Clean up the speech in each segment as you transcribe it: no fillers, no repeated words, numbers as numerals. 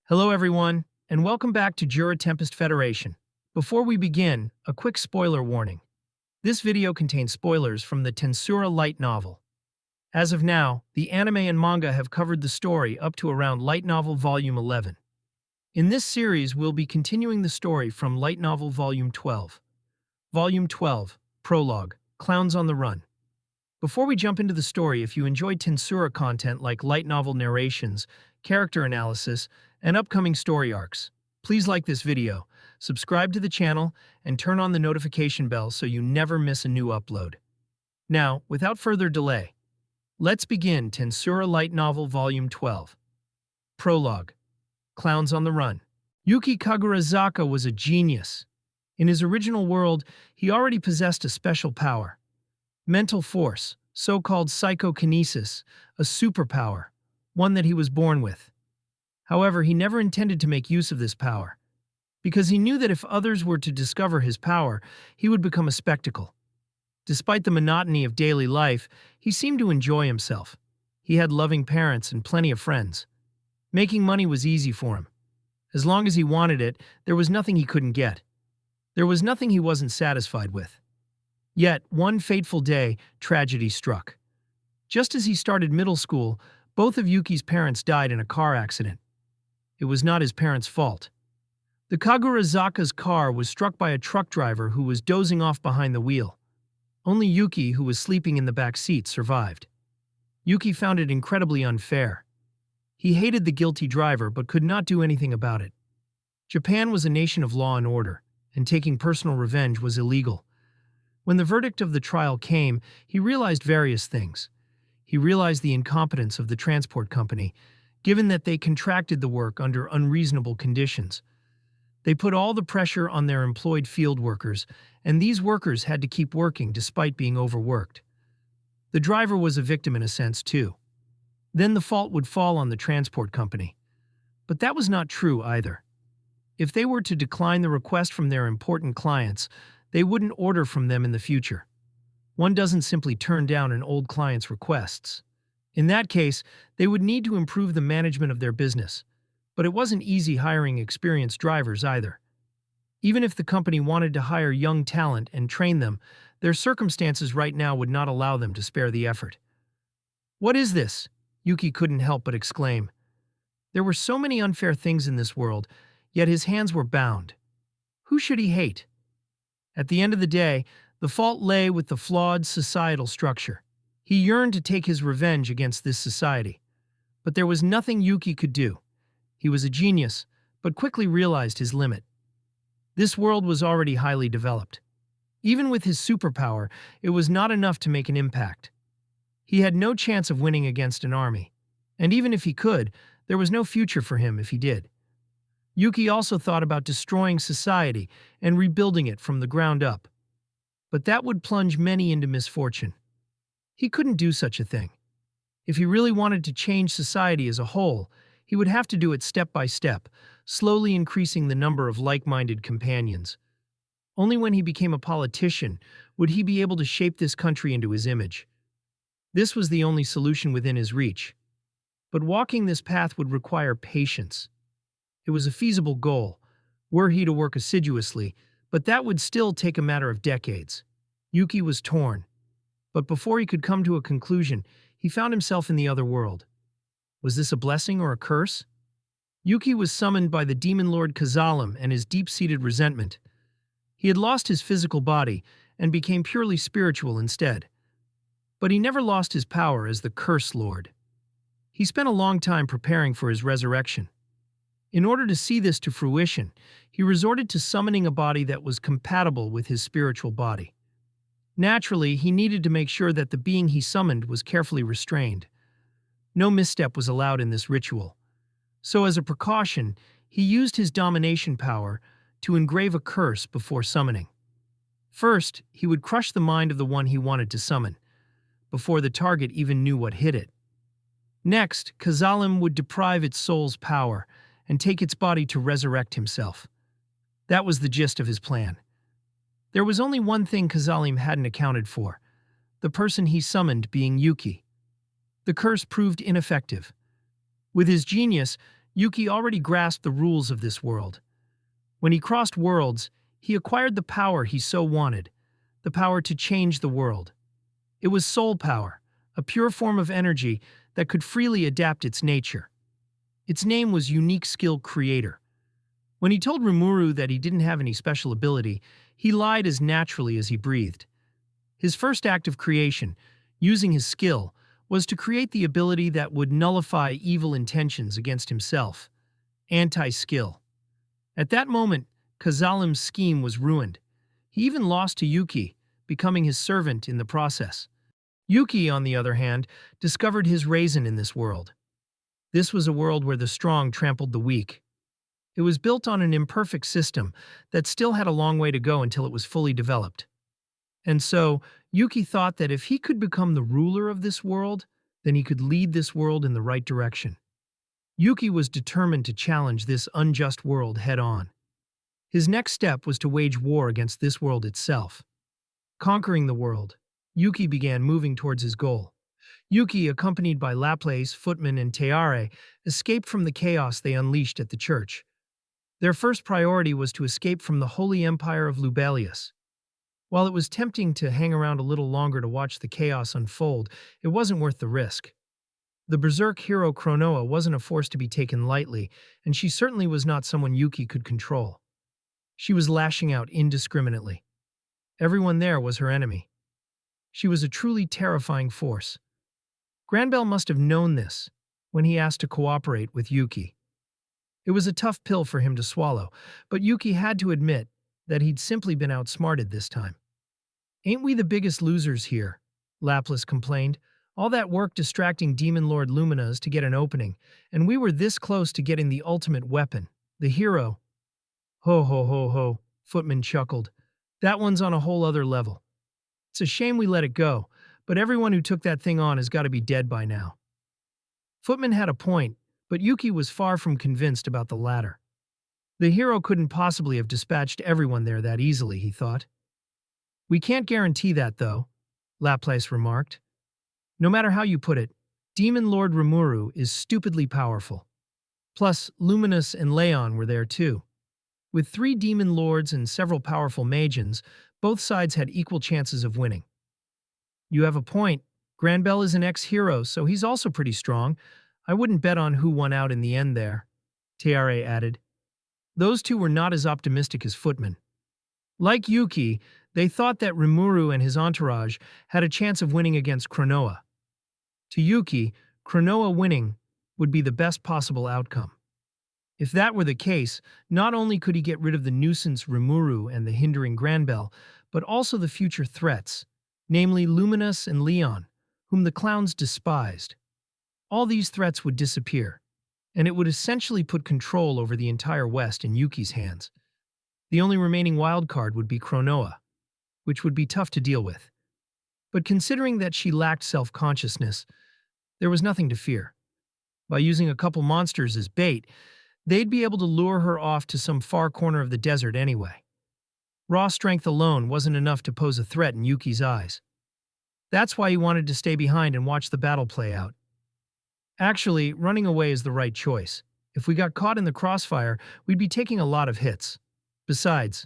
Hello everyone, and welcome back to Jura Tempest Federation. Before we begin, a quick spoiler warning. This video contains spoilers from the Tensura light novel. As of now, the anime and manga have covered the story up to around light novel volume 11. In this series, we'll be continuing the story from light novel volume 12. Volume 12, Prologue, Clowns on the Run. Before we jump into the story, if you enjoyed Tensura content like light novel narrations, character analysis, and upcoming story arcs, please like this video, subscribe to the channel, and turn on the notification bell so you never miss a new upload. Now, without further delay, let's begin Tensura Light Novel Volume 12. Prologue, Clowns on the Run. Yuuki Kagurazaka was a genius. In his original world, he already possessed a special power. Mental force, so-called psychokinesis, a superpower, one that he was born with. However, he never intended to make use of this power, because he knew that if others were to discover his power, he would become a spectacle. Despite the monotony of daily life, he seemed to enjoy himself. He had loving parents and plenty of friends. Making money was easy for him. As long as he wanted it, there was nothing he couldn't get. There was nothing he wasn't satisfied with. Yet, one fateful day, tragedy struck. Just as he started middle school, both of Yuki's parents died in a car accident. It was not his parents' fault. The Kagurazaka's car was struck by a truck driver who was dozing off behind the wheel. Only Yuuki, who was sleeping in the back seat, survived. Yuuki found it incredibly unfair. He hated the guilty driver but could not do anything about it. Japan was a nation of law and order, and taking personal revenge was illegal. When the verdict of the trial came, he realized various things. He realized the incompetence of the transport company, given that they contracted the work under unreasonable conditions. They put all the pressure on their employed field workers, and these workers had to keep working despite being overworked. The driver was a victim in a sense, too. Then the fault would fall on the transport company. But that was not true either. If they were to decline the request from their important clients, they wouldn't order from them in the future. One doesn't simply turn down an old client's requests. In that case, they would need to improve the management of their business. But it wasn't easy hiring experienced drivers either. Even if the company wanted to hire young talent and train them, their circumstances right now would not allow them to spare the effort. "What is this?" Yuuki couldn't help but exclaim. There were so many unfair things in this world, yet his hands were bound. Who should he hate? At the end of the day, the fault lay with the flawed societal structure. He yearned to take his revenge against this society. But there was nothing Yuuki could do. He was a genius, but quickly realized his limit. This world was already highly developed. Even with his superpower, it was not enough to make an impact. He had no chance of winning against an army. And even if he could, there was no future for him if he did. Yuuki also thought about destroying society and rebuilding it from the ground up. But that would plunge many into misfortune. He couldn't do such a thing. If he really wanted to change society as a whole, he would have to do it step by step, slowly increasing the number of like-minded companions. Only when he became a politician would he be able to shape this country into his image. This was the only solution within his reach. But walking this path would require patience. It was a feasible goal, were he to work assiduously, but that would still take a matter of decades. Yuuki was torn. But before he could come to a conclusion, he found himself in the other world. Was this a blessing or a curse? Yuuki was summoned by the demon lord Kazalim and his deep-seated resentment. He had lost his physical body and became purely spiritual instead. But he never lost his power as the Curse Lord. He spent a long time preparing for his resurrection. In order to see this to fruition, he resorted to summoning a body that was compatible with his spiritual body. Naturally, he needed to make sure that the being he summoned was carefully restrained. No misstep was allowed in this ritual. So as a precaution, he used his domination power to engrave a curse before summoning. First, he would crush the mind of the one he wanted to summon, before the target even knew what hit it. Next, Kazalim would deprive its soul's power and take its body to resurrect himself. That was the gist of his plan. There was only one thing Kazalim hadn't accounted for, the person he summoned being Yuuki. The curse proved ineffective. With his genius, Yuuki already grasped the rules of this world. When he crossed worlds, he acquired the power he so wanted, the power to change the world. It was soul power, a pure form of energy that could freely adapt its nature. Its name was Unique Skill Creator. When he told Rimuru that he didn't have any special ability, he lied as naturally as he breathed. His first act of creation, using his skill, was to create the ability that would nullify evil intentions against himself. Anti-skill. At that moment, Kazalim's scheme was ruined. He even lost to Yuuki, becoming his servant in the process. Yuuki, on the other hand, discovered his reason in this world. This was a world where the strong trampled the weak. It was built on an imperfect system that still had a long way to go until it was fully developed. And so, Yuuki thought that if he could become the ruler of this world, then he could lead this world in the right direction. Yuuki was determined to challenge this unjust world head-on. His next step was to wage war against this world itself. Conquering the world, Yuuki began moving towards his goal. Yuuki, accompanied by Laplace, Footman, and Teare, escaped from the chaos they unleashed at the church. Their first priority was to escape from the Holy Empire of Lubelius. While it was tempting to hang around a little longer to watch the chaos unfold, it wasn't worth the risk. The berserk hero Cronoa wasn't a force to be taken lightly, and she certainly was not someone Yuuki could control. She was lashing out indiscriminately. Everyone there was her enemy. She was a truly terrifying force. Granbell must have known this when he asked to cooperate with Yuuki. It was a tough pill for him to swallow, but Yuuki had to admit that he'd simply been outsmarted this time. "Ain't we the biggest losers here?" Laplace complained. "All that work distracting Demon Lord Luminas to get an opening, and we were this close to getting the ultimate weapon, the hero." "Ho ho ho ho," Footman chuckled. "That one's on a whole other level. It's a shame we let it go, but everyone who took that thing on has got to be dead by now." Footman had a point, but Yuuki was far from convinced about the latter. The hero couldn't possibly have dispatched everyone there that easily, he thought. "We can't guarantee that, though," Laplace remarked. "No matter how you put it, Demon Lord Rimuru is stupidly powerful. Plus, Luminous and Leon were there too. With 3 Demon Lords and several powerful Magians, both sides had equal chances of winning." "You have a point. Granbell is an ex-hero, so he's also pretty strong. I wouldn't bet on who won out in the end there," Teare added. Those two were not as optimistic as Footman. Like Yuuki, they thought that Rimuru and his entourage had a chance of winning against Cronoa. To Yuuki, Cronoa winning would be the best possible outcome. If that were the case, not only could he get rid of the nuisance Rimuru and the hindering Granbell, but also the future threats, namely Luminous and Leon, whom the clowns despised. All these threats would disappear, and it would essentially put control over the entire West in Yuuki's hands. The only remaining wildcard would be Cronoa, which would be tough to deal with. But considering that she lacked self-consciousness, there was nothing to fear. By using a couple monsters as bait, they'd be able to lure her off to some far corner of the desert anyway. Raw strength alone wasn't enough to pose a threat in Yuuki's eyes. That's why he wanted to stay behind and watch the battle play out. Actually, running away is the right choice. If we got caught in the crossfire, we'd be taking a lot of hits. Besides,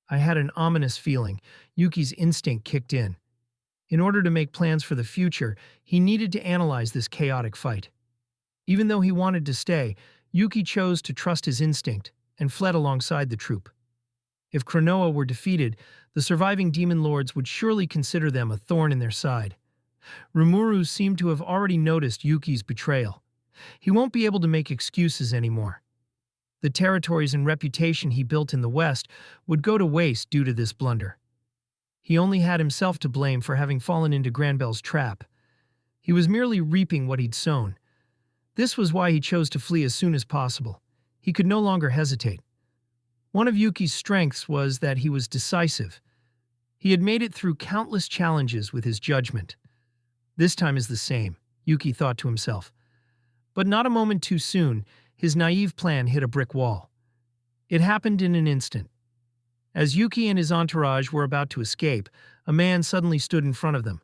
I had an ominous feeling. Yuuki's instinct kicked in. In order to make plans for the future, he needed to analyze this chaotic fight. Even though he wanted to stay, Yuuki chose to trust his instinct and fled alongside the troop. If Cronoa were defeated, the surviving demon lords would surely consider them a thorn in their side. Rimuru seemed to have already noticed Yuuki's betrayal. He won't be able to make excuses anymore. The territories and reputation he built in the West would go to waste due to this blunder. He only had himself to blame for having fallen into Granbell's trap. He was merely reaping what he'd sown. This was why he chose to flee as soon as possible. He could no longer hesitate. One of Yuuki's strengths was that he was decisive. He had made it through countless challenges with his judgment. This time is the same, Yuuki thought to himself. But not a moment too soon, his naive plan hit a brick wall. It happened in an instant. As Yuuki and his entourage were about to escape, a man suddenly stood in front of them.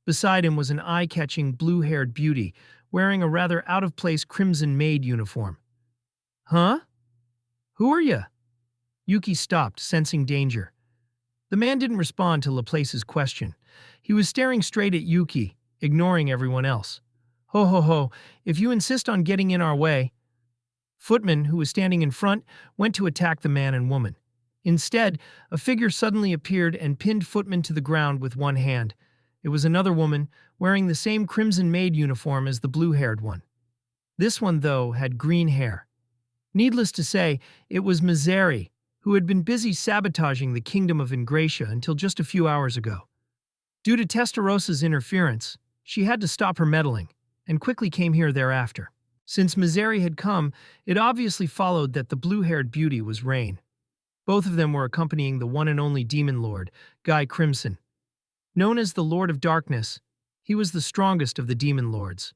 Beside him was an eye-catching, blue-haired beauty, wearing a rather out-of-place crimson maid uniform. Huh? Who are you? Yuuki stopped, sensing danger. The man didn't respond to Laplace's question. He was staring straight at Yuuki, ignoring everyone else. Ho ho ho, if you insist on getting in our way. Footman, who was standing in front, went to attack the man and woman. Instead, a figure suddenly appeared and pinned Footman to the ground with one hand. It was another woman, wearing the same crimson maid uniform as the blue-haired one. This one, though, had green hair. Needless to say, it was Mizeri, who had been busy sabotaging the kingdom of Ingratia until just a few hours ago. Due to Testarosa's interference, she had to stop her meddling, and quickly came here thereafter. Since Mizeri had come, it obviously followed that the blue-haired beauty was Rain. Both of them were accompanying the one and only Demon Lord, Guy Crimson. Known as the Lord of Darkness, he was the strongest of the Demon Lords.